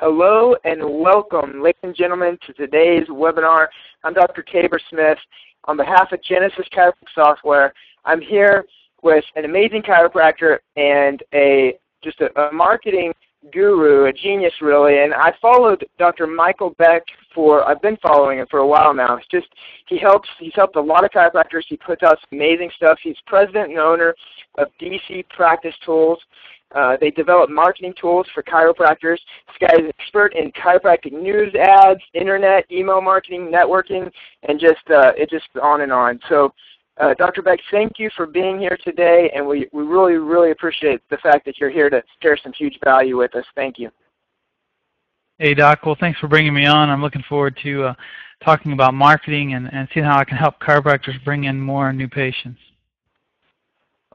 Hello and welcome, ladies and gentlemen, to today's webinar. I'm Dr. Tabor Smith. On behalf of Genesis Chiropractic Software, I'm here with an amazing chiropractor and just a marketing guru, a genius really, and I followed Dr. Michael Beck I've been following him for a while now. He's helped a lot of chiropractors. He puts out some amazing stuff. He's president and owner of DC Practice Tools. They develop marketing tools for chiropractors. This guy is an expert in chiropractic news ads, internet, email marketing, networking, and it just on and on. So, Dr. Beck, thank you for being here today, and we really, really appreciate the fact that you're here to share some huge value with us. Thank you. Hey, Doc. Well, thanks for bringing me on. I'm looking forward to talking about marketing and seeing how I can help chiropractors bring in more new patients.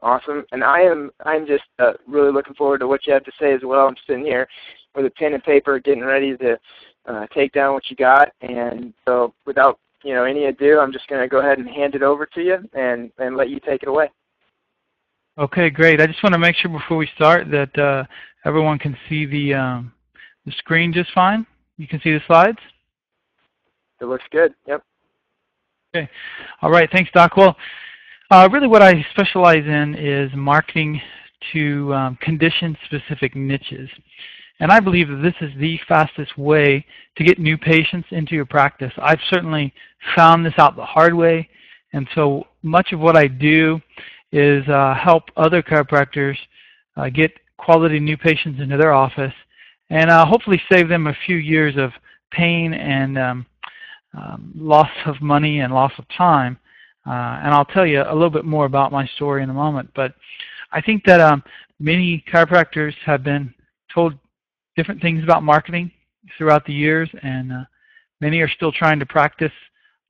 Awesome, and I'm just really looking forward to what you have to say as well. I'm sitting here with a pen and paper, getting ready to take down what you got. And so, without any ado, I'm just going to go ahead and hand it over to you and let you take it away. Okay, great. I just want to make sure before we start that everyone can see the screen just fine. You can see the slides. It looks good. Yep. Okay. All right. Thanks, Doc. Well. Really what I specialize in is marketing to condition-specific niches. And I believe that this is the fastest way to get new patients into your practice. I've certainly found this out the hard way, and so much of what I do is help other chiropractors get quality new patients into their office and hopefully save them a few years of pain and loss of money and loss of time. And I'll tell you a little bit more about my story in a moment. But I think that many chiropractors have been told different things about marketing throughout the years, and many are still trying to practice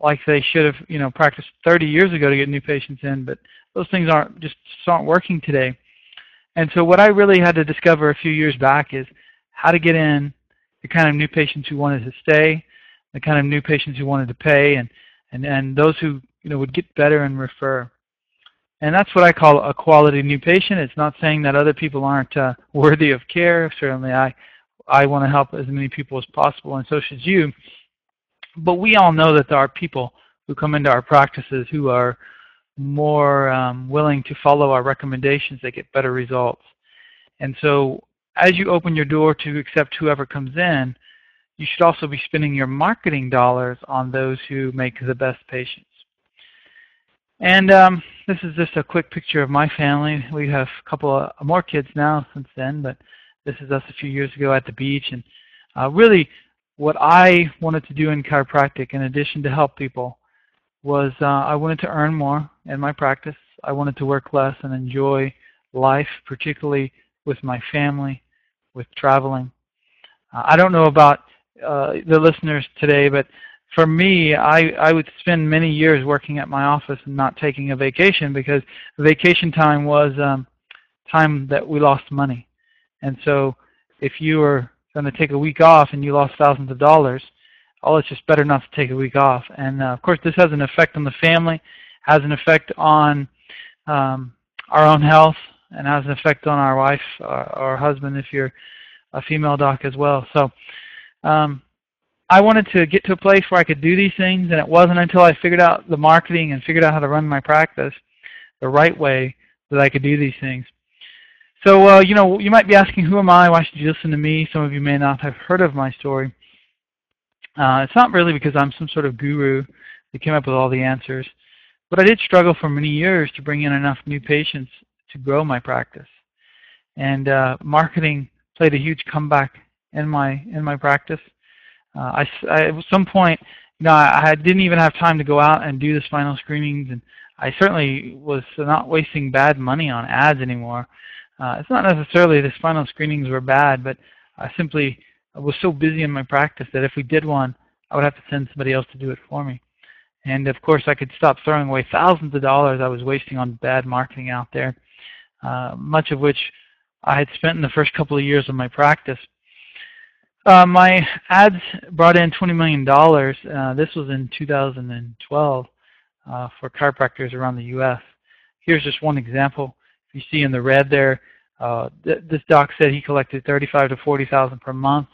like they should have, practiced 30 years ago to get new patients in. But those things aren't working today. And so what I really had to discover a few years back is how to get in the kind of new patients who wanted to stay, the kind of new patients who wanted to pay, and those who would get better and refer. And that's what I call a quality new patient. It's not saying that other people aren't worthy of care. Certainly I want to help as many people as possible, and so should you. But we all know that there are people who come into our practices who are more willing to follow our recommendations. They get better results. And so as you open your door to accept whoever comes in, you should also be spending your marketing dollars on those who make the best patients. And this is just a quick picture of my family. We have a couple of more kids now since then, but this is us a few years ago at the beach. And really what I wanted to do in chiropractic, in addition to help people, was I wanted to earn more in my practice. I wanted to work less and enjoy life, particularly with my family, with traveling. I don't know about the listeners today, but for me, I would spend many years working at my office and not taking a vacation, because vacation time was time that we lost money. And so if you were going to take a week off and you lost thousands of dollars, it's just better not to take a week off. And of course, this has an effect on the family, has an effect on our own health, and has an effect on our wife or husband if you're a female doc as well. So I wanted to get to a place where I could do these things, and it wasn't until I figured out the marketing and figured out how to run my practice the right way that I could do these things. So, you might be asking, who am I? Why should you listen to me? Some of you may not have heard of my story. It's not really because I'm some sort of guru that came up with all the answers, but I did struggle for many years to bring in enough new patients to grow my practice. And marketing played a huge comeback in my practice. At some point, I didn't even have time to go out and do the spinal screenings, and I certainly was not wasting bad money on ads anymore. It's not necessarily the spinal screenings were bad, but I simply was so busy in my practice that if we did one, I would have to send somebody else to do it for me. And of course, I could stop throwing away thousands of dollars I was wasting on bad marketing out there, much of which I had spent in the first couple of years of my practice. My ads brought in $20 million. This was in 2012 for chiropractors around the U.S. Here's just one example. You see in the red there, this doc said he collected $35,000 to $40,000 per month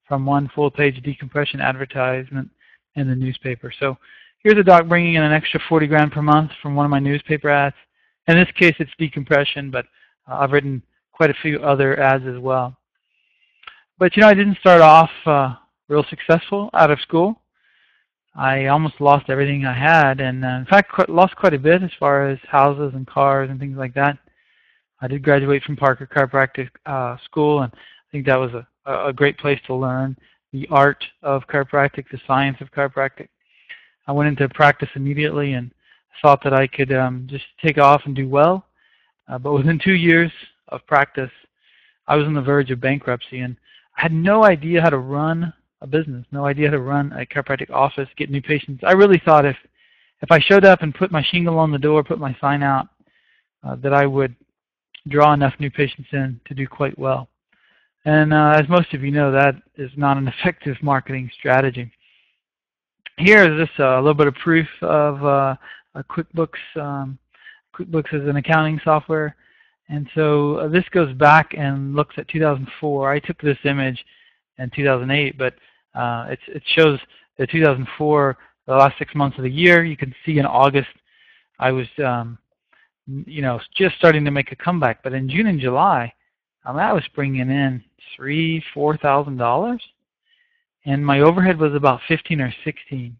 from one full-page decompression advertisement in the newspaper. So here's a doc bringing in an extra 40 grand per month from one of my newspaper ads. In this case, it's decompression, but I've written quite a few other ads as well. But I didn't start off real successful out of school. I almost lost everything I had, and in fact lost quite a bit as far as houses and cars and things like that. I did graduate from Parker Chiropractic School, and I think that was a great place to learn the art of chiropractic, the science of chiropractic. I went into practice immediately and thought that I could just take off and do well. But within 2 years of practice, I was on the verge of bankruptcy, and I had no idea how to run a business, no idea how to run a chiropractic office, get new patients. I really thought if I showed up and put my shingle on the door, put my sign out, that I would draw enough new patients in to do quite well. And as most of you know, that is not an effective marketing strategy. Here is just a little bit of proof of QuickBooks. QuickBooks is an accounting software. And so this goes back and looks at 2004. I took this image in 2008, but it shows the 2004, the last 6 months of the year. You can see in August, I was just starting to make a comeback. But in June and July, I was bringing in $3,000–4,000, and my overhead was about 15 or 16.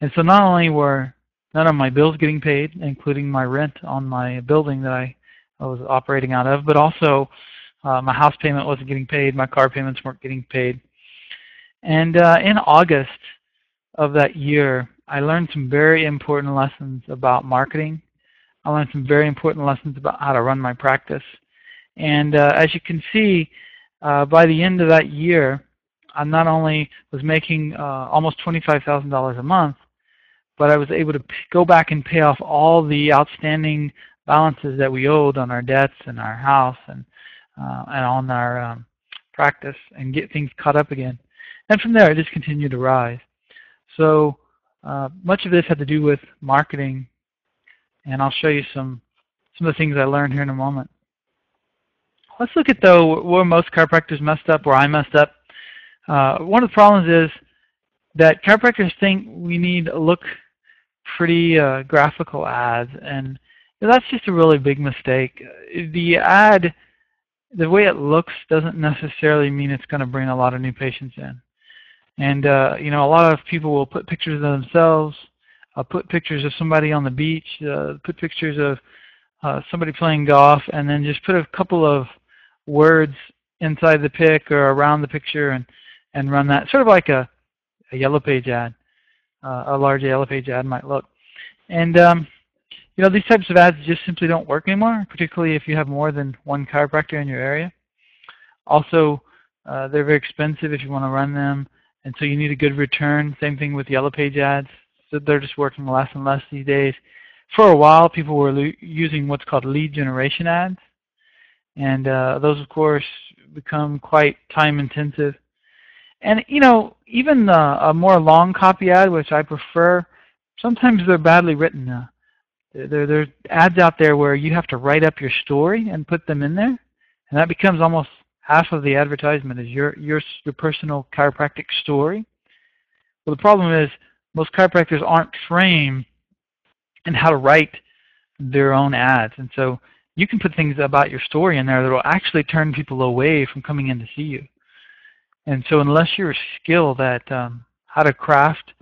And so not only were none of my bills getting paid, including my rent on my building that I was operating out of, but also my house payment wasn't getting paid, my car payments weren't getting paid. And in August of that year, I learned some very important lessons about marketing. I learned some very important lessons about how to run my practice. And as you can see, by the end of that year, I not only was making almost $25,000 a month, but I was able to go back and pay off all the outstanding balances that we owed on our debts and our house and on our practice, and get things caught up again. And from there, it just continued to rise. So much of this had to do with marketing, and I'll show you some of the things I learned here in a moment. Let's look at, though, where most chiropractors messed up, where I messed up. One of the problems is that chiropractors think we need to look pretty graphical ads, and that's just a really big mistake. The ad, the way it looks doesn't necessarily mean it's going to bring a lot of new patients in. And a lot of people will put pictures of themselves, put pictures of somebody on the beach, put pictures of somebody playing golf, and then just put a couple of words inside the pic or around the picture and run that, sort of like a yellow page ad, a large yellow page ad might look. And these types of ads just simply don't work anymore, particularly if you have more than one chiropractor in your area. Also, they're very expensive if you want to run them, and so you need a good return. Same thing with yellow page ads. So they're just working less and less these days. For a while, people were using what's called lead generation ads, and those, of course, become quite time intensive. And even a more long copy ad, which I prefer, sometimes they're badly written. There are ads out there where you have to write up your story and put them in there, and that becomes almost half of the advertisement is your personal chiropractic story. Well, the problem is most chiropractors aren't trained in how to write their own ads, and so you can put things about your story in there that will actually turn people away from coming in to see you. And so unless you're skilled at how to craft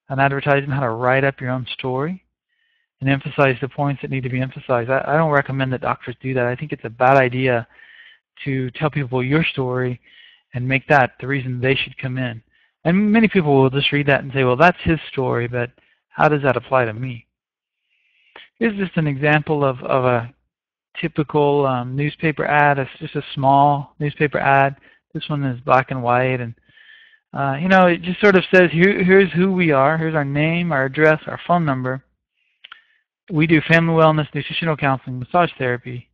an advertisement, how to write up your own story and emphasize the points that need to be emphasized, I don't recommend that doctors do that. I think it's a bad idea to tell people your story and make that the reason they should come in. And many people will just read that and say, well, that's his story, but how does that apply to me? Here's just an example of a typical newspaper ad. It's just a small newspaper ad. This one is black and white, and it just sort of says, here's who we are. Here's our name, our address, our phone number. We do family wellness, nutritional counseling, massage therapy,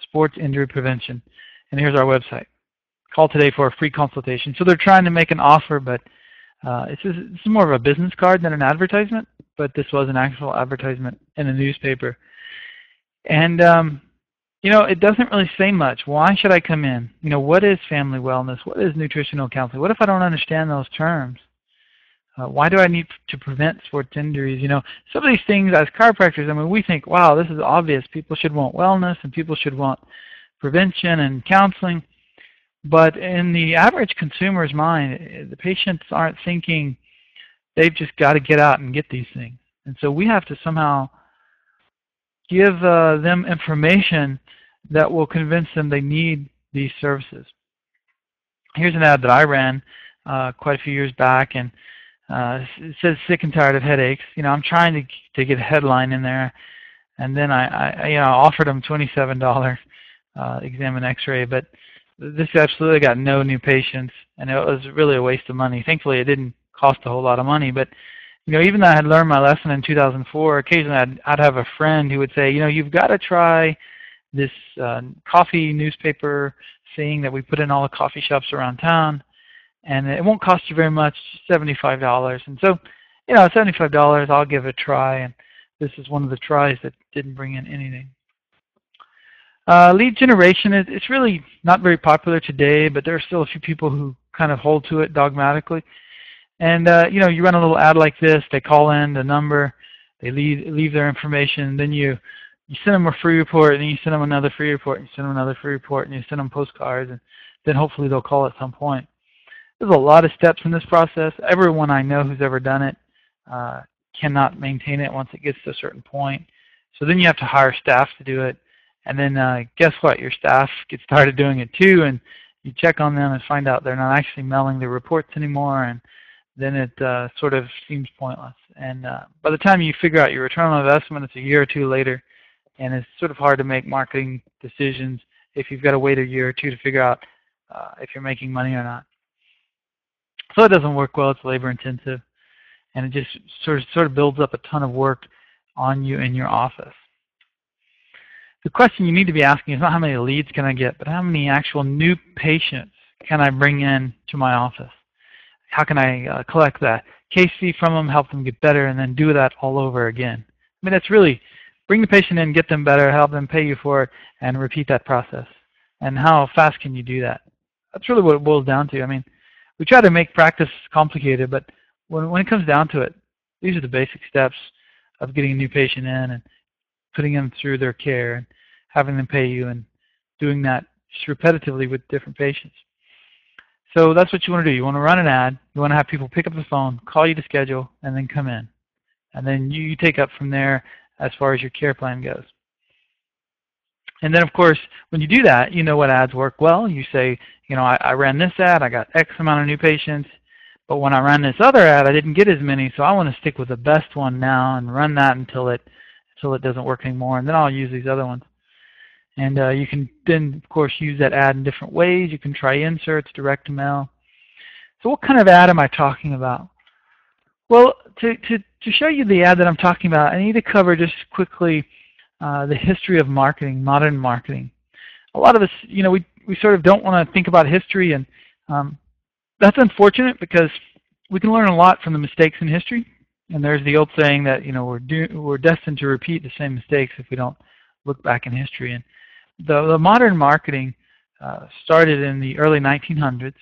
sports injury prevention, and here's our website. Call today for a free consultation. So they're trying to make an offer, but it's more of a business card than an advertisement, but this was an actual advertisement in a newspaper. And it doesn't really say much. Why should I come in? What is family wellness? What is nutritional counseling? What if I don't understand those terms? Why do I need to prevent sports injuries? Some of these things as chiropractors, we think, wow, this is obvious. People should want wellness and people should want prevention and counseling. But in the average consumer's mind, the patients aren't thinking they've just got to get out and get these things. And so we have to somehow give them information that will convince them they need these services. Here's an ad that I ran quite a few years back, and it says sick and tired of headaches. I'm trying to get a headline in there, and then I offered them $27 exam and X-ray, but this absolutely got no new patients, and it was really a waste of money. Thankfully, it didn't cost a whole lot of money, but even though I had learned my lesson in 2004, occasionally I'd have a friend who would say, you've got to try this coffee newspaper thing that we put in all the coffee shops around town, and it won't cost you very much, $75. And so, $75, I'll give it a try, and this is one of the tries that didn't bring in anything. Lead generation, it's really not very popular today, but there are still a few people who kind of hold to it dogmatically. And, you run a little ad like this, they call in the number, they leave their information, then you send them a free report, and then you send them another free report, and you send them another free report, and you send them postcards, and then hopefully they'll call at some point. There's a lot of steps in this process. Everyone I know who's ever done it cannot maintain it once it gets to a certain point. So then you have to hire staff to do it. And then guess what? Your staff gets tired of doing it too, and you check on them and find out they're not actually mailing the reports anymore, and then it sort of seems pointless. And by the time you figure out your return on investment, it's a year or two later, and it's sort of hard to make marketing decisions if you've got to wait a year or two to figure out if you're making money or not. So it doesn't work well. It's labor intensive, and it just sort of builds up a ton of work on you in your office. The question you need to be asking is not how many leads can I get, but how many actual new patients can I bring in to my office? How can I collect that case fee from them, help them get better, and then do that all over again? That's really bring the patient in, get them better, help them pay you for it, and repeat that process. And how fast can you do that? That's really what it boils down to. We try to make practice complicated, but when it comes down to it, these are the basic steps of getting a new patient in and putting them through their care and having them pay you and doing that just repetitively with different patients. So that's what you want to do. You want to run an ad. You want to have people pick up the phone, call you to schedule, and then come in. And then you take up from there as far as your care plan goes. And then, of course, when you do that, you know what ads work well. You say, I ran this ad, I got X amount of new patients, but when I ran this other ad, I didn't get as many, so I want to stick with the best one now and run that until it doesn't work anymore, and then I'll use these other ones. And you can then, of course, use that ad in different ways. You can try inserts, direct mail. So what kind of ad am I talking about? Well, to show you the ad that I'm talking about, I need to cover just quickly the history of marketing, modern marketing. A lot of us, we sort of don't want to think about history, and that's unfortunate because we can learn a lot from the mistakes in history. And there's the old saying that we're destined to repeat the same mistakes if we don't look back in history. And the modern marketing started in the early 1900s,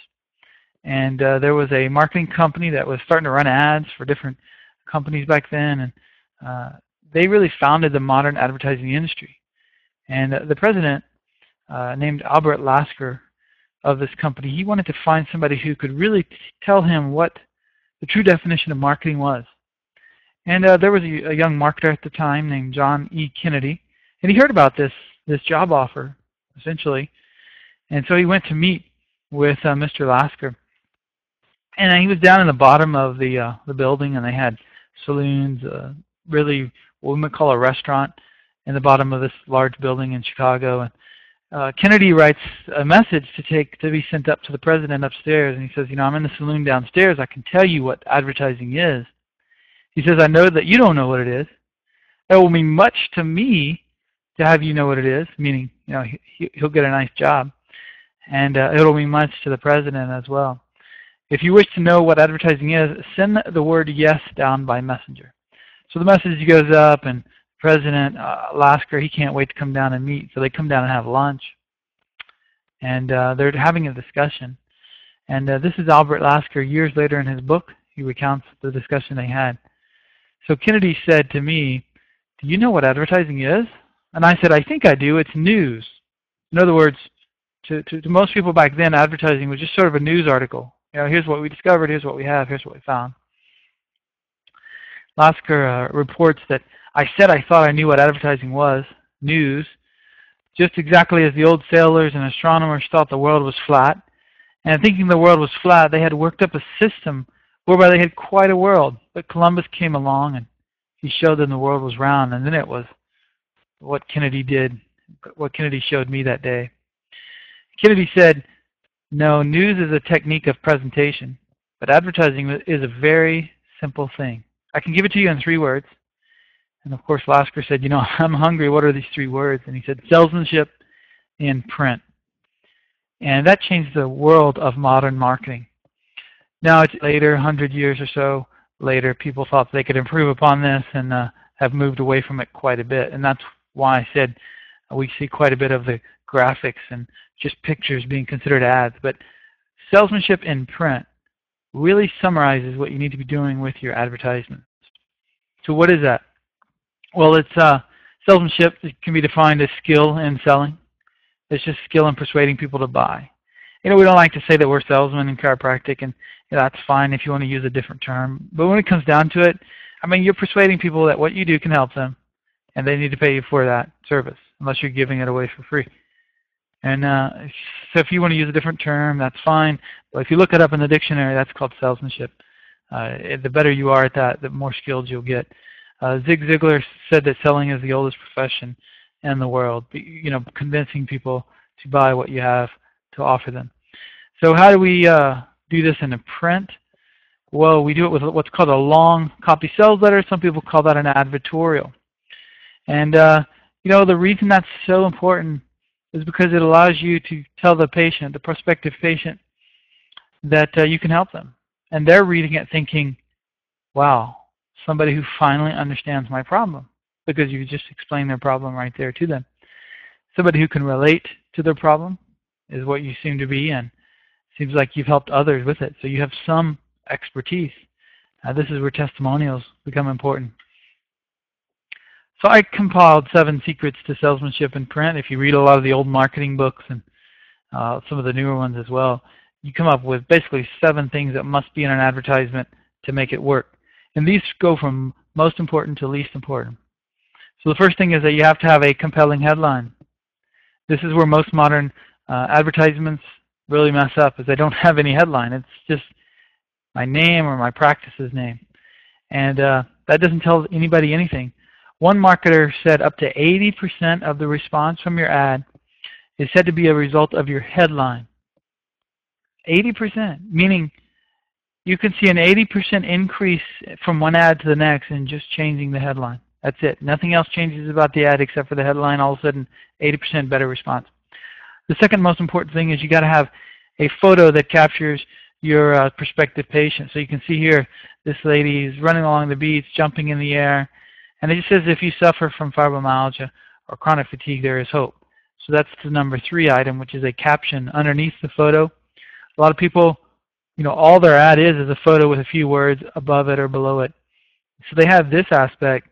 and there was a marketing company that was starting to run ads for different companies back then, and they really founded the modern advertising industry. And the president, named Albert Lasker of this company, he wanted to find somebody who could really tell him what the true definition of marketing was. And there was a young marketer at the time named John E. Kennedy, and he heard about this job offer, essentially. And so he went to meet with Mr. Lasker. And he was down in the bottom of the building, and they had saloons, really what we might call a restaurant, in the bottom of this large building in Chicago. And Kennedy writes a message to be sent up to the president upstairs, and he says, I'm in the saloon downstairs. I can tell you what advertising is. He says, I know that you don't know what it is. It will mean much to me to have you know what it is, meaning, he'll get a nice job. And it'll mean much to the president as well. If you wish to know what advertising is, send the word yes down by messenger. So the message goes up, and the President Lasker, he can't wait to come down and meet. So they come down and have lunch. And they're having a discussion. And this is Albert Lasker. Years later in his book, he recounts the discussion they had. So Kennedy said to me, "Do you know what advertising is?" And I said, "I think I do. It's news." In other words, to most people back then, advertising was just sort of a news article. You know, here's what we discovered, here's what we have, here's what we found. Lasker reports that I said I thought I knew what advertising was, news, just exactly as the old sailors and astronomers thought the world was flat. And thinking the world was flat, they had worked up a system whereby they had quite a world. But Columbus came along and he showed them the world was round, and then it was what Kennedy did, what Kennedy showed me that day. Kennedy said, "No, news is a technique of presentation, but advertising is a very simple thing. I can give it to you in 3 words." And of course, Lasker said, "You know, I'm hungry. What are these 3 words?" And he said, "Salesmanship in print." And that changed the world of modern marketing. Now, it's later, 100 years or so later, people thought they could improve upon this and have moved away from it quite a bit. And that's why I said we see quite a bit of the graphics and just pictures being considered ads. But salesmanship in print really summarizes what you need to be doing with your advertisements. So what is that? Well, it's salesmanship. It can be defined as skill in selling. It's just skill in persuading people to buy. You know, we don't like to say that we're salesmen in chiropractic, and you know, that's fine if you want to use a different term. But when it comes down to it, I mean, you're persuading people that what you do can help them, and they need to pay you for that service, unless you're giving it away for free. And so if you want to use a different term, that's fine. But if you look it up in the dictionary, that's called salesmanship. The better you are at that, the more skilled you'll get. Zig Ziglar said that selling is the oldest profession in the world. You know, convincing people to buy what you have to offer them. So how do we do this in a print? Well, we do it with what's called a long copy sales letter. Some people call that an advertorial. And you know, the reason that's so important is because it allows you to tell the patient, the prospective patient, that you can help them. And they're reading it thinking, wow, somebody who finally understands my problem, because you just explained their problem right there to them. Somebody who can relate to their problem is what you seem to be, and it seems like you've helped others with it. So you have some expertise. This is where testimonials become important. So I compiled 7 secrets to salesmanship in print. If you read a lot of the old marketing books and some of the newer ones as well, you come up with basically 7 things that must be in an advertisement to make it work. And these go from most important to least important. So the first thing is that you have to have a compelling headline. This is where most modern advertisements really mess up, is they don't have any headline. It's just my name or my practice's name. And that doesn't tell anybody anything. One marketer said up to 80% of the response from your ad is said to be a result of your headline. 80%, meaning you can see an 80% increase from one ad to the next in just changing the headline. That's it. Nothing else changes about the ad except for the headline. All of a sudden, 80% better response. The second most important thing is you got to have a photo that captures your prospective patient. So you can see here, this lady is running along the beach, jumping in the air, and it just says if you suffer from fibromyalgia or chronic fatigue, there is hope. So that's the number 3 item, which is a caption underneath the photo. A lot of people, you know, all their ad is a photo with a few words above it or below it. So they have this aspect,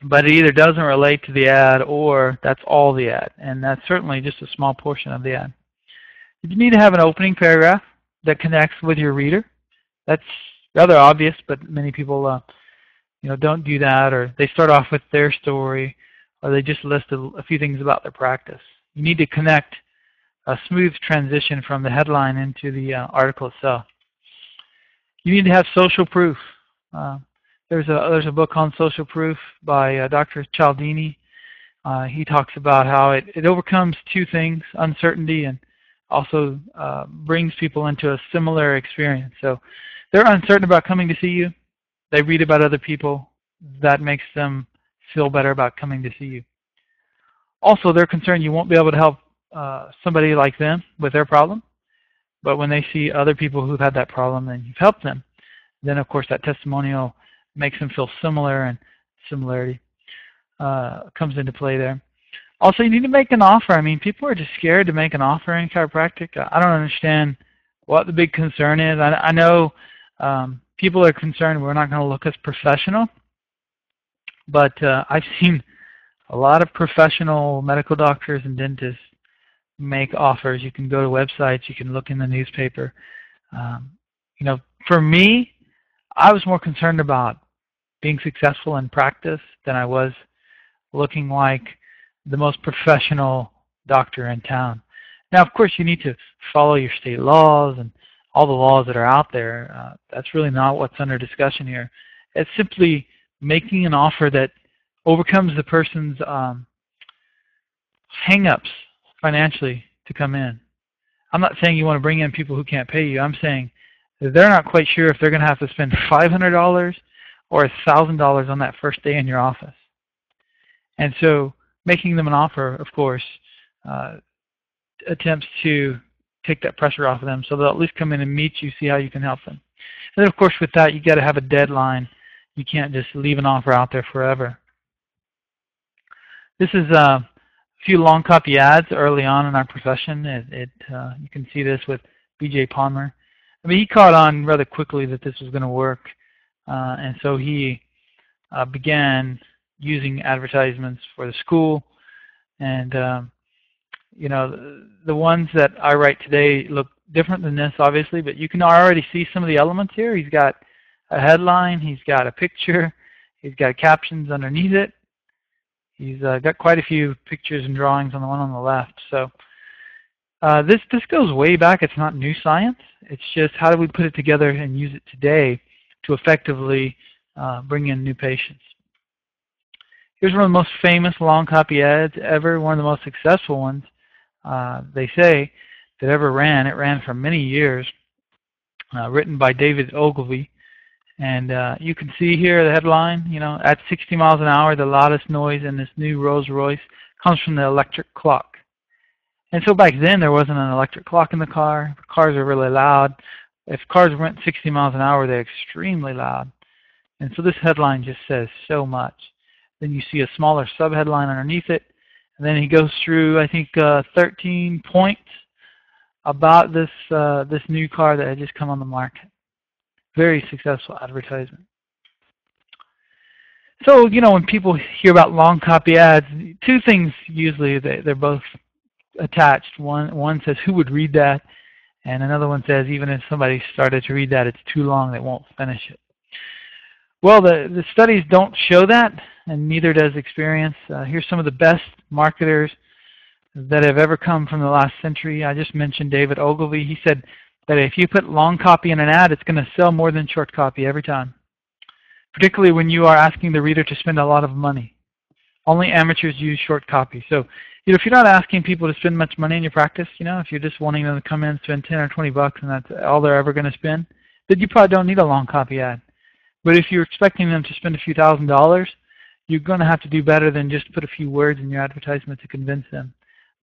but it either doesn't relate to the ad or that's all the ad, and that's certainly just a small portion of the ad. You need to have an opening paragraph that connects with your reader. That's rather obvious, but many people you know, don't do that, or they start off with their story, or they just list a few things about their practice. You need to connect a smooth transition from the headline into the article itself. You need to have social proof. There's a book on social proof by Dr. Cialdini. He talks about how it overcomes 2 things, uncertainty and also brings people into a similar experience. So they're uncertain about coming to see you. They read about other people. That makes them feel better about coming to see you. Also, they're concerned you won't be able to help somebody like them with their problem. But when they see other people who've had that problem and you've helped them, then of course that testimonial makes them feel similar and similarity. comes into play there. Also, you need to make an offer. I mean, people are just scared to make an offer in chiropractic. I don't understand what the big concern is. I know people are concerned we're not going to look as professional, but I've seen a lot of professional medical doctors and dentists make offers. You can go to websites. You can look in the newspaper. You know, for me, I was more concerned about being successful in practice than I was looking like the most professional doctor in town. Now, of course, you need to follow your state laws and all the laws that are out there. That's really not what's under discussion here. It's simply making an offer that overcomes the person's hang-ups financially to come in. I'm not saying you want to bring in people who can't pay you. I'm saying that they're not quite sure if they're going to have to spend $500 or $1,000 on that first day in your office. And so making them an offer, of course, attempts to take that pressure off of them so they'll at least come in and meet you, see how you can help them. And then, of course, with that, you got to have a deadline. You can't just leave an offer out there forever. This is a few long copy ads early on in our profession. You can see this with B.J. Palmer. I mean, he caught on rather quickly that this was going to work, and so he began using advertisements for the school. And you know, the ones that I write today look different than this, obviously, but you can already see some of the elements here. He's got a headline, he's got a picture, he's got captions underneath it. He's got quite a few pictures and drawings on the one on the left. So this goes way back. It's not new science. It's just how do we put it together and use it today to effectively bring in new patients. Here's one of the most famous long copy ads ever, one of the most successful ones, they say, that ever ran. It ran for many years, written by David Ogilvy. And you can see here the headline, you know, at 60 miles an hour, the loudest noise in this new Rolls Royce comes from the electric clock. And so back then there wasn't an electric clock in the car. The cars are really loud. If cars went 60 miles an hour, they're extremely loud. And so this headline just says so much. Then you see a smaller subheadline underneath it. And then he goes through, I think, 13 points about this new car that had just come on the market. Very successful advertisement. So, you know, when people hear about long copy ads, two things usually, they're both attached. One says, who would read that? And another one says, even if somebody started to read that, it's too long, they won't finish it. Well, the studies don't show that, and neither does experience. Here's some of the best marketers that have ever come from the last century. I just mentioned David Ogilvy. He said that if you put long copy in an ad, it's going to sell more than short copy every time, particularly when you are asking the reader to spend a lot of money. Only amateurs use short copy. So, you know, if you're not asking people to spend much money in your practice, you know, if you're just wanting them to come in and spend 10 or 20 bucks and that's all they're ever going to spend, then you probably don't need a long copy ad. But if you're expecting them to spend a few $1,000s, you're going to have to do better than just put a few words in your advertisement to convince them.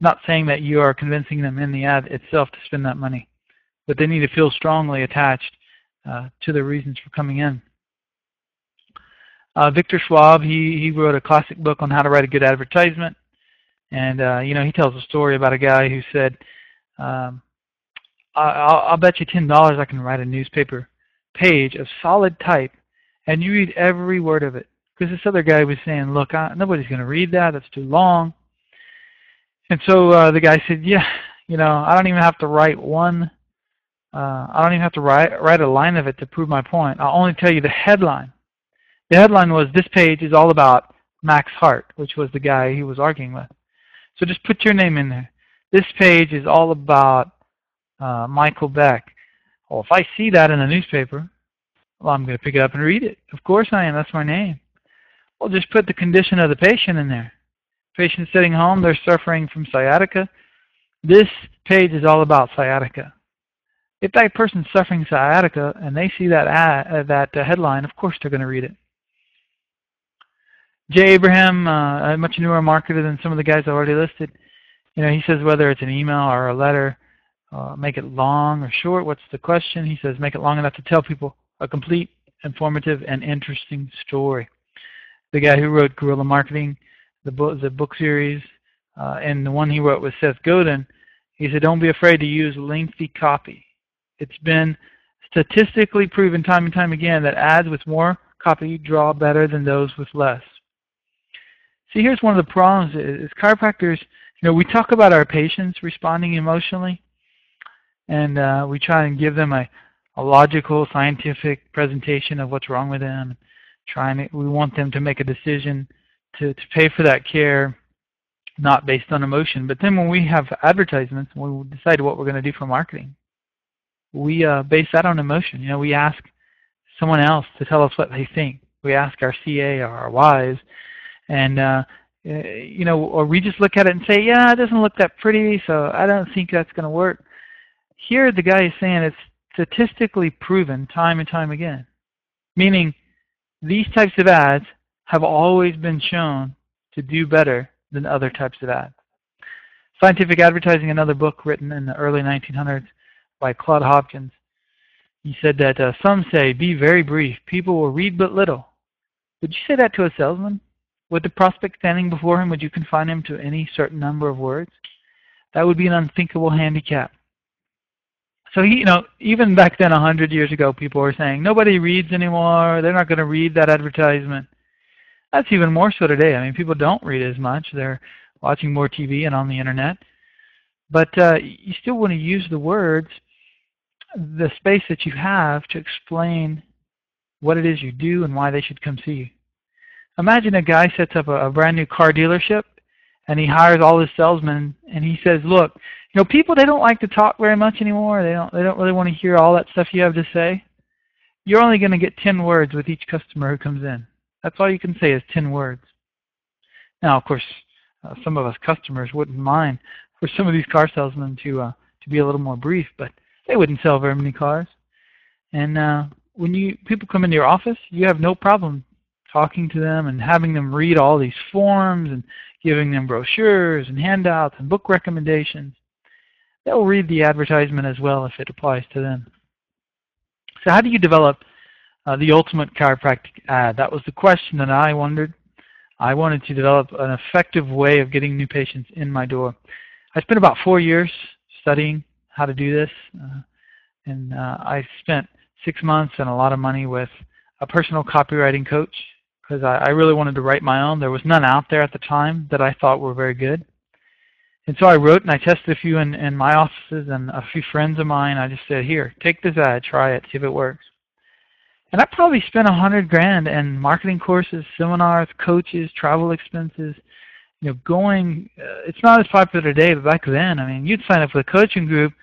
I'm not saying that you are convincing them in the ad itself to spend that money, but they need to feel strongly attached to the reasons for coming in. Victor Schwab, he wrote a classic book on how to write a good advertisement. And, you know, he tells a story about a guy who said, I'll bet you $10 I can write a newspaper page of solid type, and you read every word of it. Because this other guy was saying, look, nobody's going to read that. That's too long. And so the guy said, yeah, you know, I don't even have to write I don't even have to write a line of it to prove my point. I'll only tell you the headline. The headline was, this page is all about Max Hart, which was the guy he was arguing with. So just put your name in there. This page is all about Michael Beck. Well, if I see that in a newspaper, well, I'm going to pick it up and read it. Of course I am. That's my name. Well, just put the condition of the patient in there. Patient sitting home, they're suffering from sciatica. This page is all about sciatica. If that person's suffering sciatica and they see that headline, of course they're going to read it. Jay Abraham, a much newer marketer than some of the guys I already listed, you know, he says whether it's an email or a letter, make it long or short. What's the question? He says make it long enough to tell people a complete, informative, and interesting story. The guy who wrote Guerrilla Marketing the book series, and the one he wrote with Seth Godin. He said, don't be afraid to use lengthy copy. It's been statistically proven time and time again that ads with more copy draw better than those with less. See, here's one of the problems is chiropractors, we talk about our patients responding emotionally, and we try and give them a logical, scientific presentation of what's wrong with them. We want them to make a decision to pay for that care, not based on emotion. But then when we have advertisements, when we decide what we're going to do for marketing, we base that on emotion. We ask someone else to tell us what they think. We ask our CA or our Ys, and or we just look at it and say, yeah, it doesn't look that pretty, so I don't think that's going to work. Here the guy is saying it's statistically proven time and time again, meaning these types of ads have always been shown to do better than other types of ads. Scientific Advertising, another book written in the early 1900s by Claude Hopkins, he said that some say, be very brief. People will read but little. Would you say that to a salesman? With the prospect standing before him, would you confine him to any certain number of words? That would be an unthinkable handicap. So, even back then, 100 years ago, people were saying, nobody reads anymore. They're not going to read that advertisement. That's even more so today. I mean, people don't read as much. They're watching more TV and on the internet. But you still want to use the words, the space that you have to explain what it is you do and why they should come see you. Imagine a guy sets up a brand new car dealership and he hires all his salesmen and he says, look, people, they don't like to talk very much anymore. They don't really want to hear all that stuff you have to say. You're only going to get 10 words with each customer who comes in. That's all you can say is 10 words. Now, of course, some of us customers wouldn't mind for some of these car salesmen to be a little more brief, but they wouldn't sell very many cars. And when people come into your office, you have no problem talking to them and having them read all these forms and giving them brochures and handouts and book recommendations. They'll read the advertisement as well if it applies to them. So how do you develop the ultimate chiropractic ad? That was the question that I wondered. I wanted to develop an effective way of getting new patients in my door. I spent about 4 years studying how to do this, and I spent 6 months and a lot of money with a personal copywriting coach because I really wanted to write my own. There was none out there at the time that I thought were very good. And so I wrote and I tested a few in my offices and a few friends of mine. I just said, here, take this ad, try it, see if it works. And I probably spent $100,000 in marketing courses, seminars, coaches, travel expenses. It's not as popular today, but back then, I mean, you'd sign up for a coaching group.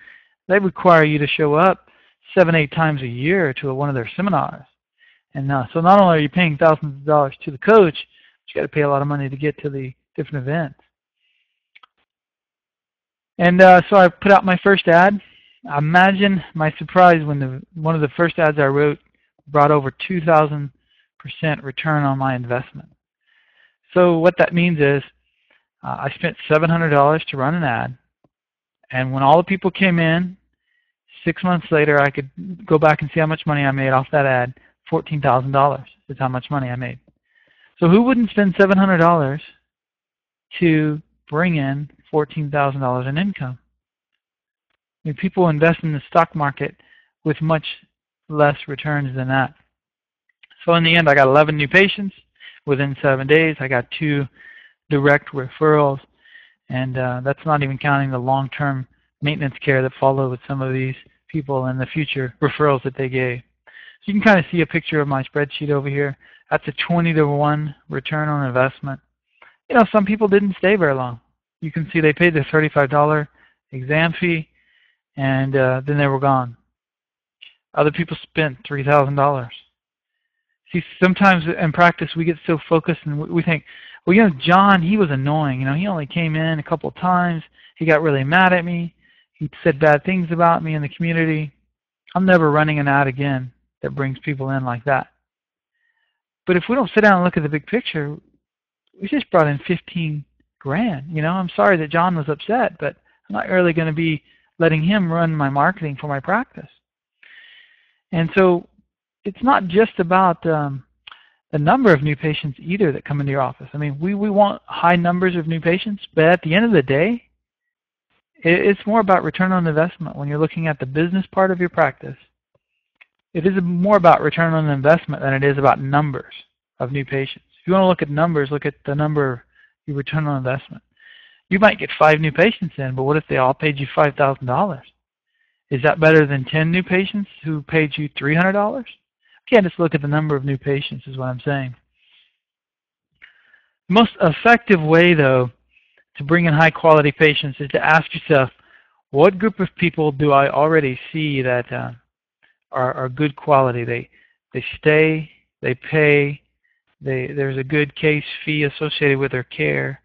They require you to show up 7-8 times a year to one of their seminars. And so not only are you paying thousands of dollars to the coach, but you got to pay a lot of money to get to the different events. And so I put out my first ad. Imagine my surprise when one of the first ads I wrote brought over 2,000% return on my investment. So what that means is I spent $700 to run an ad, and when all the people came in, 6 months later I could go back and see how much money I made off that ad. $14,000 is how much money I made. So who wouldn't spend $700 to bring in $14,000 in income? I mean, people invest in the stock market with much less returns than that. So in the end, I got 11 new patients within 7 days. I got 2 direct referrals, and that's not even counting the long-term maintenance care that followed with some of these people and the future referrals that they gave. So you can kind of see a picture of my spreadsheet over here. That's a 20-to-1 return on investment. Some people didn't stay very long. You can see they paid the $35 exam fee, and then they were gone. Other people spent $3,000. See, sometimes in practice we get so focused and we think, well, John, he was annoying. He only came in a couple of times. He got really mad at me. He said bad things about me in the community. I'm never running an ad again that brings people in like that. But if we don't sit down and look at the big picture, we just brought in $15,000. I'm sorry that John was upset, but I'm not really going to be letting him run my marketing for my practice. And so it's not just about the number of new patients either that come into your office. I mean, we want high numbers of new patients, but at the end of the day, it's more about return on investment. When you're looking at the business part of your practice, it is more about return on investment than it is about numbers of new patients. If you want to look at numbers, look at the number, your return on investment. You might get 5 new patients in, but what if they all paid you $5,000? Is that better than 10 new patients who paid you $300? You can't just look at the number of new patients is what I'm saying. The most effective way, though, to bring in high-quality patients is to ask yourself, what group of people do I already see that are good quality? They stay, they pay, there's a good case fee associated with their care,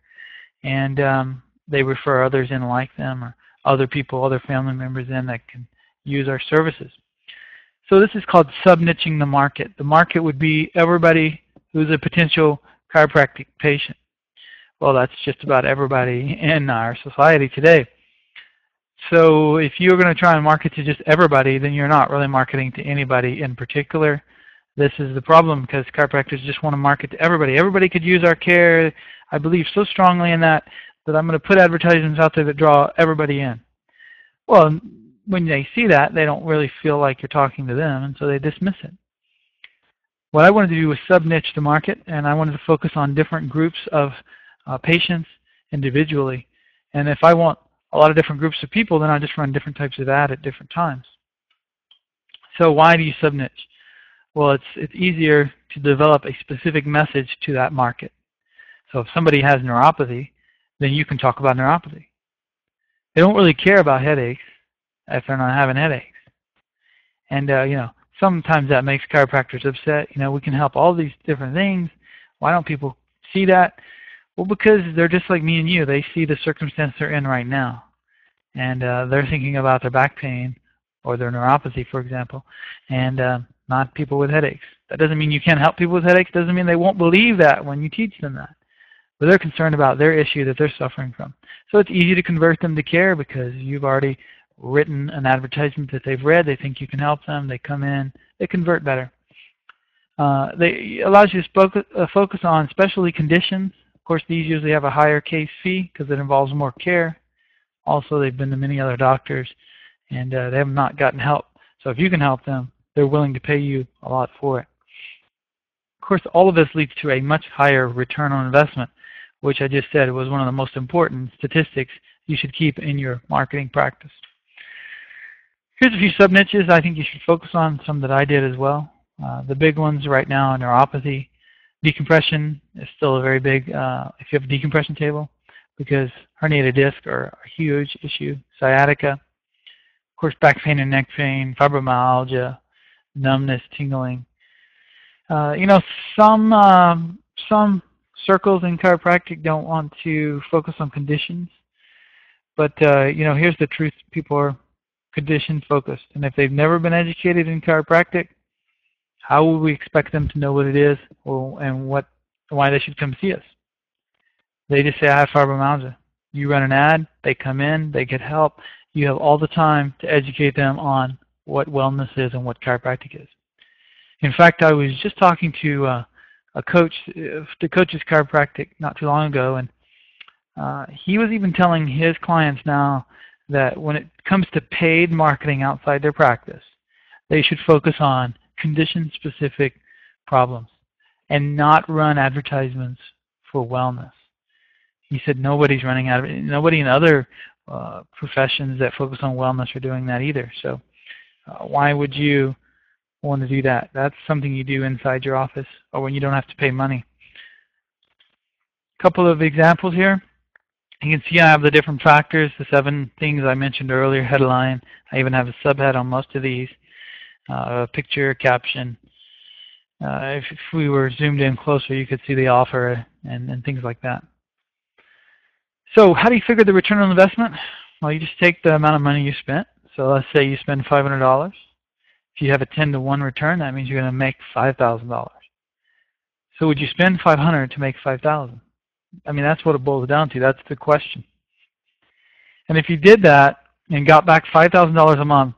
and they refer others in like them, or other people, other family members in that can use our services. So this is called sub-niching the market. The market would be everybody who's a potential chiropractic patient. Well, that's just about everybody in our society today. So if you're going to try and market to just everybody, then you're not really marketing to anybody in particular. This is the problem, because chiropractors just want to market to everybody. Everybody could use our care. I believe so strongly in that I'm going to put advertisements out there that draw everybody in. Well, when they see that, they don't really feel like you're talking to them, and so they dismiss it. What I wanted to do was sub-niche the market, and I wanted to focus on different groups of patients individually. And if I want a lot of different groups of people, then I just run different types of ad at different times. So why do you sub-niche? Well, it's easier to develop a specific message to that market. So if somebody has neuropathy, then you can talk about neuropathy. They don't really care about headaches if they're not having headaches. And sometimes that makes chiropractors upset. We can help all these different things. Why don't people see that? Well, because they're just like me and you. They see the circumstance they're in right now. And they're thinking about their back pain or their neuropathy, for example, and not people with headaches. That doesn't mean you can't help people with headaches. Doesn't mean they won't believe that when you teach them that. But they're concerned about their issue that they're suffering from. So it's easy to convert them to care because you've already written an advertisement that they've read. They think you can help them. They come in. They convert better. It allows you to focus on specialty conditions. Of course, these usually have a higher case fee because it involves more care. Also, they've been to many other doctors, and they have not gotten help. So if you can help them, they're willing to pay you a lot for it. Of course, all of this leads to a much higher return on investment, which I just said was one of the most important statistics you should keep in your marketing practice. Here's a few sub-niches I think you should focus on, some that I did as well. The big ones right now are neuropathy. Decompression is still a very big, if you have a decompression table, because herniated disc are a huge issue. Sciatica, of course, back pain and neck pain, fibromyalgia, numbness, tingling. Some circles in chiropractic don't want to focus on conditions, but here's the truth: people are condition focused, and if they've never been educated in chiropractic, how would we expect them to know what it is and why they should come see us? They just say, I have fibromyalgia. You run an ad, they come in, they get help. You have all the time to educate them on what wellness is and what chiropractic is. In fact, I was just talking to a coach, the coach's chiropractic, not too long ago, and he was even telling his clients now that when it comes to paid marketing outside their practice, they should focus on condition-specific problems and not run advertisements for wellness. He said nobody in other professions that focus on wellness are doing that either. So why would you want to do that? That's something you do inside your office or when you don't have to pay money. A couple of examples here. You can see I have the different factors, the 7 things I mentioned earlier, headline. I even have a subhead on most of these. A picture, caption. If we were zoomed in closer, you could see the offer and things like that. So how do you figure the return on investment? Well, you just take the amount of money you spent. So let's say you spend $500. If you have a 10-to-1 return, that means you're going to make $5,000. So would you spend $500 to make $5,000? I mean, that's what it boils down to. That's the question. And if you did that and got back $5,000 a month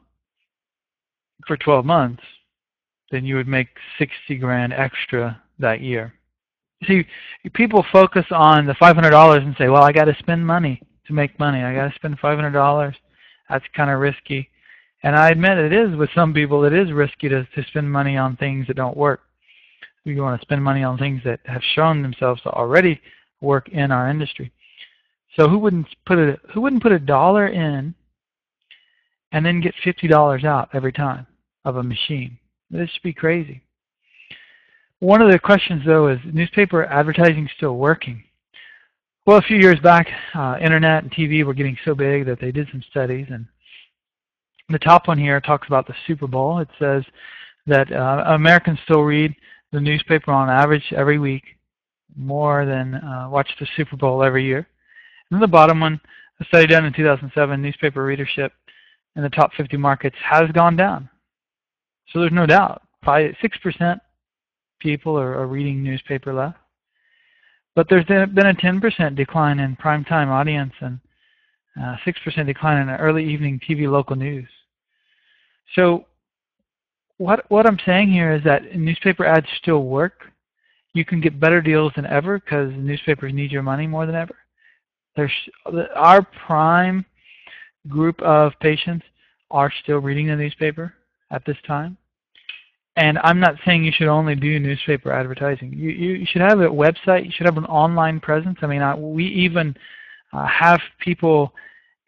for 12 months, then you would make 60 grand extra that year. See, people focus on the $500 and say, well, I got to spend money to make money. I got to spend $500. That's kind of risky. And I admit it is, with some people, it is risky to spend money on things that don't work. We want to spend money on things that have shown themselves to already work in our industry. So who wouldn't put a dollar in and then get $50 out every time of a machine? This should be crazy. One of the questions, though, is newspaper advertising still working? Well, a few years back, internet and TV were getting so big that they did some studies, and the top one here talks about the Super Bowl. It says that Americans still read the newspaper on average every week, more than watch the Super Bowl every year. And then the bottom one, a study done in 2007, newspaper readership in the top 50 markets has gone down. So there's no doubt, 6% people are reading newspaper less. But there's been a 10% decline in primetime audience and 6% decline in early evening TV local news. So what I'm saying here is that newspaper ads still work. You can get better deals than ever because newspapers need your money more than ever. Our prime group of patients are still reading the newspaper at this time. And I'm not saying you should only do newspaper advertising. You should have a website. You should have an online presence. I mean, we even have people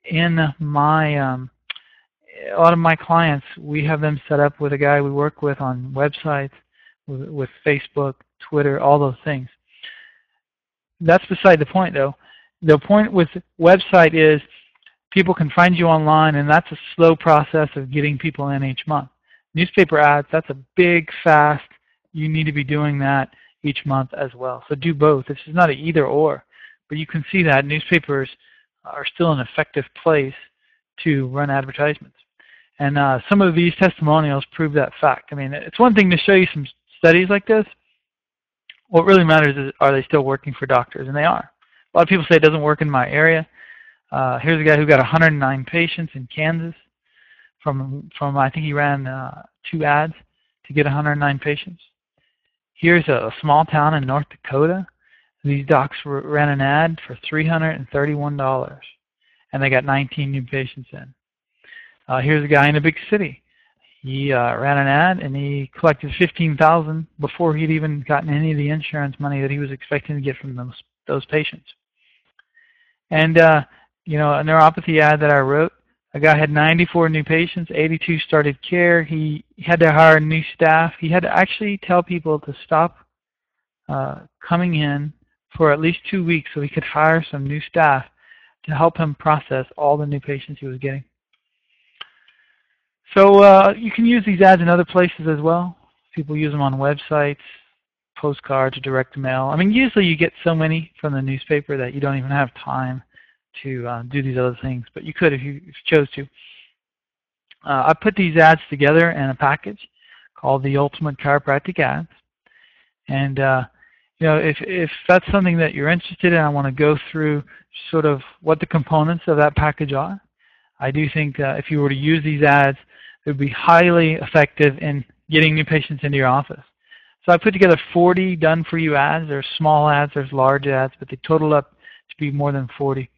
in my, a lot of my clients, we have them set up with a guy we work with on websites, with Facebook, Twitter, all those things. That's beside the point, though. The point with website is people can find you online, and that's a slow process of getting people in each month. Newspaper ads, that's a big, fast, you need to be doing that each month as well. So do both. This is not an either or, but you can see that newspapers are still an effective place to run advertisements. And some of these testimonials prove that fact. I mean, it's one thing to show you some studies like this. What really matters is, are they still working for doctors? And they are. A lot of people say it doesn't work in my area. Here's a guy who got 109 patients in Kansas. From I think he ran 2 ads to get 109 patients. Here's a small town in North Dakota. These docs ran an ad for $331, and they got 19 new patients in. Here's a guy in a big city. He ran an ad, and he collected $15,000 before he'd even gotten any of the insurance money that he was expecting to get from those patients. And you know, a neuropathy ad that I wrote, a guy had 94 new patients, 82 started care. He had to hire new staff. He had to actually tell people to stop coming in for at least 2 weeks so he could hire some new staff to help him process all the new patients he was getting. So you can use these ads in other places as well. People use them on websites, postcards, direct mail. I mean, usually you get so many from the newspaper that you don't even have time to do these other things, but you could if you chose to. I put these ads together in a package called the Ultimate Chiropractic Ads. And you know, if that's something that you're interested in, I want to go through sort of what the components of that package are. I do think if you were to use these ads, it would be highly effective in getting new patients into your office. So I put together 40 done-for-you ads. There's small ads, there's large ads, but they total up to be more than 40.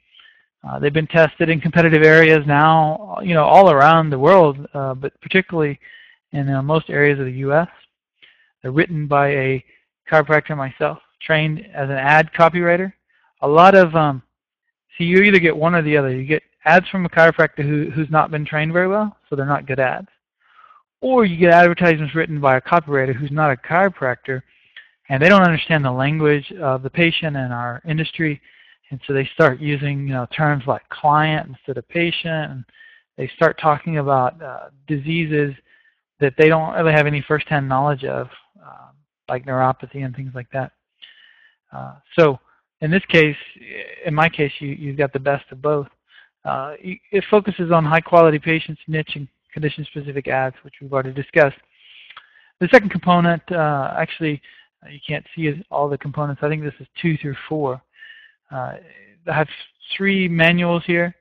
They've been tested in competitive areas now, you know, all around the world, but particularly in most areas of the U.S. They're written by a chiropractor myself, trained as an ad copywriter. A lot of, see, you either get one or the other. You get ads from a chiropractor who's not been trained very well, so they're not good ads. Or you get advertisements written by a copywriter who's not a chiropractor, and they don't understand the language of the patient and our industry. And so they start using, you know, terms like client instead of patient, and they start talking about diseases that they don't really have any first-hand knowledge of, like neuropathy and things like that. So in this case, in my case, you've got the best of both. It focuses on high-quality patients, niche and condition-specific ads, which we've already discussed. The second component, actually, you can't see all the components. I think this is 2 through 4. I have 3 manuals here.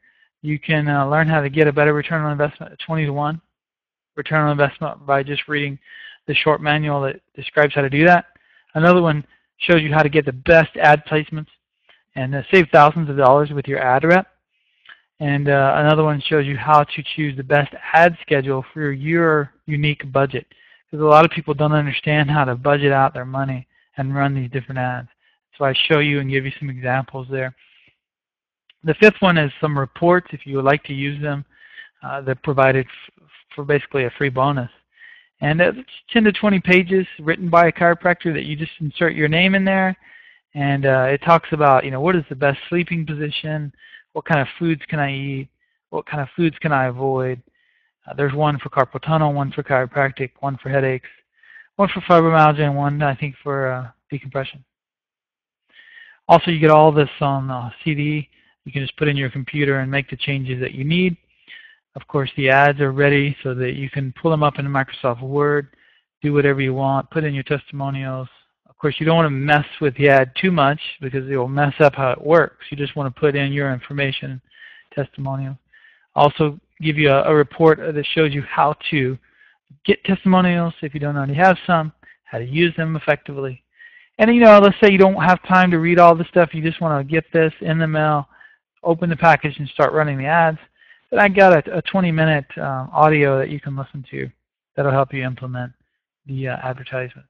You can learn how to get a better return on investment at 20 to 1. Return on investment by just reading the short manual that describes how to do that. Another one shows you how to get the best ad placements and save thousands of dollars with your ad rep. And another one shows you how to choose the best ad schedule for your unique budget. Because a lot of people don't understand how to budget out their money and run these different ads. So I show you and give you some examples there. The fifth one is some reports, if you would like to use them. They're provided for basically a free bonus. And it's 10 to 20 pages written by a chiropractor that you just insert your name in there. And it talks about, what is the best sleeping position, what kind of foods can I eat, what kind of foods can I avoid. There's one for carpal tunnel, one for chiropractic, one for headaches, one for fibromyalgia, and one, I think, for decompression. Also, you get all this on CD. You can just put in your computer and make the changes that you need. Of course, the ads are ready so that you can pull them up in Microsoft Word, do whatever you want, put in your testimonials. Of course, you don't want to mess with the ad too much because it will mess up how it works. You just want to put in your information, testimonials. Also give you a report that shows you how to get testimonials if you don't already have some, how to use them effectively. And let's say you don't have time to read all the stuff, you just want to get this in the mail, open the package and start running the ads. Then I got a 20-minute audio that you can listen to that'll help you implement the advertisements.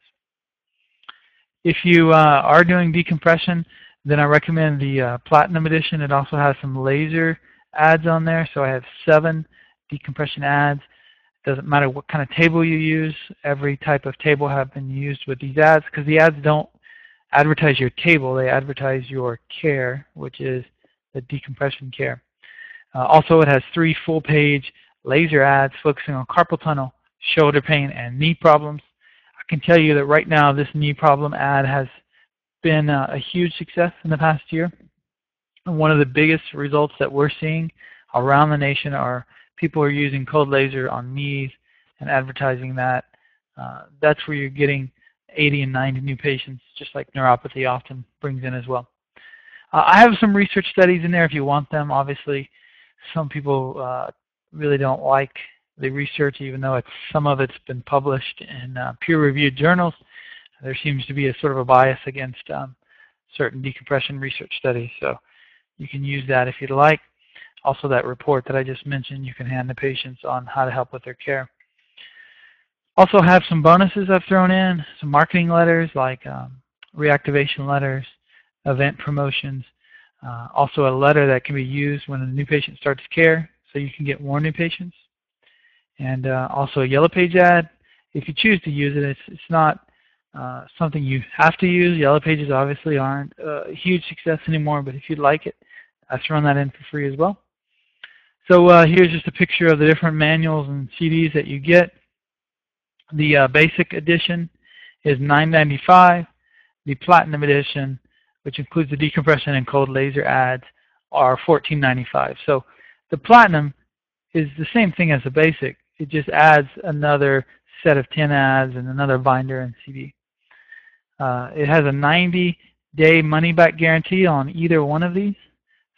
If you are doing decompression, then I recommend the Platinum Edition. It also has some laser ads on there, so I have 7 decompression ads. It doesn't matter what kind of table you use. Every type of table have been used with these ads because the ads don't advertise your table. They advertise your care, which is the decompression care. Also, it has 3 full-page laser ads focusing on carpal tunnel, shoulder pain, and knee problems. I can tell you that right now this knee problem ad has been a huge success in the past year. And one of the biggest results that we're seeing around the nation are people are using cold laser on knees and advertising that. That's where you're getting 80 and 90 new patients, just like neuropathy often brings in as well. I have some research studies in there if you want them. Obviously, some people really don't like the research, even though some of it's been published in peer-reviewed journals. There seems to be a sort of a bias against certain decompression research studies, so you can use that if you'd like. Also, that report that I just mentioned, you can hand the patients on how to help with their care. Also have some bonuses I've thrown in, some marketing letters like reactivation letters, event promotions, also a letter that can be used when a new patient starts care so you can get more new patients. And also a Yellow Page ad. If you choose to use it, it's not something you have to use. Yellow Pages obviously aren't a huge success anymore, but if you'd like it, I've thrown that in for free as well. So here's just a picture of the different manuals and CDs that you get. The basic edition is $9.95. The Platinum edition, which includes the decompression and cold laser ads, are $14.95. So the Platinum is the same thing as the basic. It just adds another set of 10 ads and another binder and CD. It has a 90-day money-back guarantee on either one of these.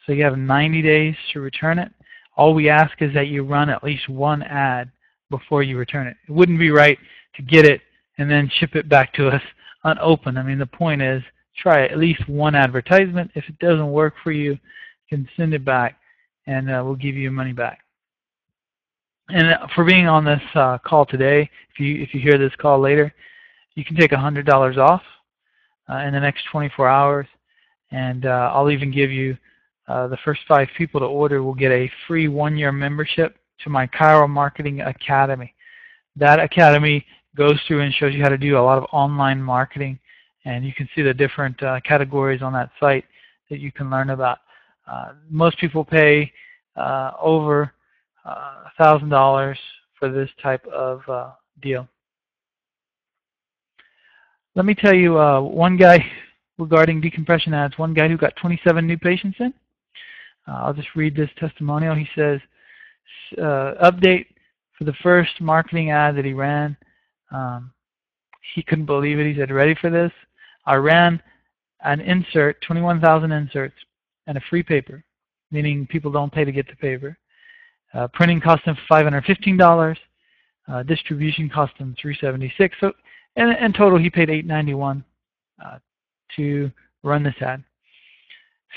So you have 90 days to return it. All we ask is that you run at least one ad before you return it. It wouldn't be right to get it and then ship it back to us unopened. I mean, the point is try at least one advertisement. If it doesn't work for you, you can send it back and we'll give you your money back. And for being on this call today, if you hear this call later, you can take $100 off in the next 24 hours. And I'll even give you the first 5 people to order will get a free 1-year membership to my Chiro Marketing Academy. That academy goes through and shows you how to do a lot of online marketing. And you can see the different categories on that site that you can learn about. Most people pay over $1,000 for this type of deal. Let me tell you one guy regarding decompression ads, one guy who got 27 new patients in. I'll just read this testimonial. He says, update for the first marketing ad that he ran. He couldn't believe it. He said, ready for this? I ran an insert, 21,000 inserts, and a free paper, meaning people don't pay to get the paper. Printing cost him $515. Distribution cost him $376. So in total, he paid $891 to run this ad.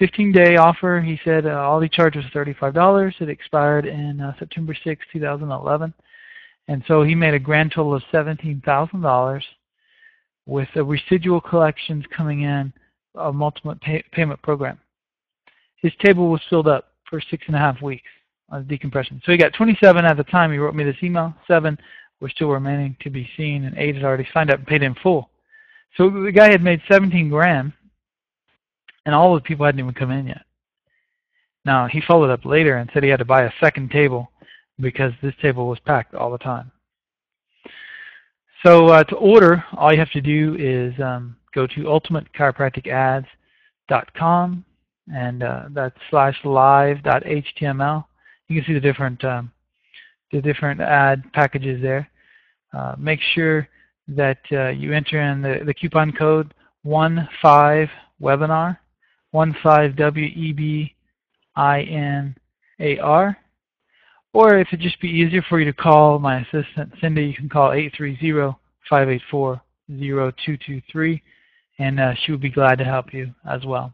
15-day offer, he said all he charged was $35. It expired in September 6, 2011. And so he made a grand total of $17,000 with residual collections coming in, a multiple payment program. His table was filled up for 6.5 weeks of decompression. So he got 27 at the time he wrote me this email. 7 were still remaining to be seen, and 8 had already signed up and paid in full. So the guy had made 17 grand, and all the people hadn't even come in yet. Now, he followed up later and said he had to buy a second table because this table was packed all the time. So to order, all you have to do is go to ultimatechiropracticads.com, and that's /live.html. You can see the different ad packages there. Make sure that you enter in the coupon code 15webinar, 15WEBINAR. Or if it'd just be easier for you to call my assistant, Cindy, you can call 830-584-0223, and she would be glad to help you as well.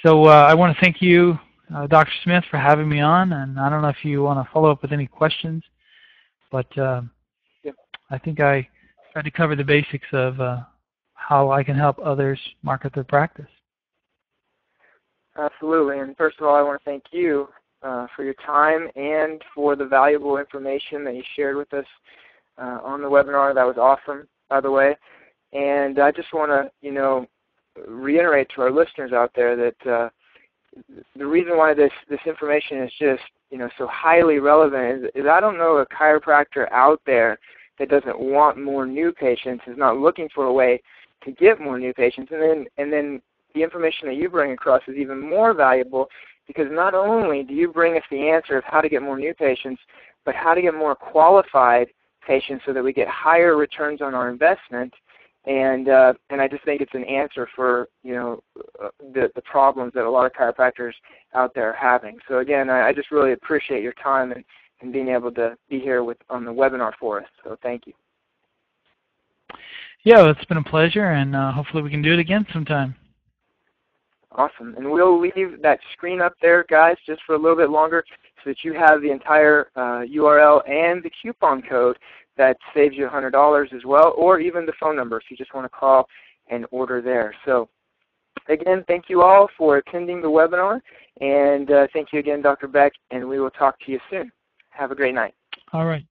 So I want to thank you, Dr. Smith, for having me on, and I don't know if you want to follow up with any questions, but I think I tried to cover the basics of how I can help others market their practice. Absolutely. And first of all, I want to thank you for your time and for the valuable information that you shared with us on the webinar. That was awesome, by the way. And I just want to, reiterate to our listeners out there that the reason why this information is just, so highly relevant is I don't know a chiropractor out there that doesn't want more new patients, is not looking for a way to get more new patients. And then the information that you bring across is even more valuable, because not only do you bring us the answer of how to get more new patients, but how to get more qualified patients so that we get higher returns on our investment. And I just think it's an answer for the problems that a lot of chiropractors out there are having. So again, I just really appreciate your time and being able to be here on the webinar for us. So thank you. Yeah, well, it's been a pleasure, and hopefully we can do it again sometime. Awesome. And we'll leave that screen up there, guys, just for a little bit longer so that you have the entire URL and the coupon code that saves you $100 as well, or even the phone number if you just want to call and order there. So again, thank you all for attending the webinar, and thank you again, Dr. Beck, and we will talk to you soon. Have a great night. All right.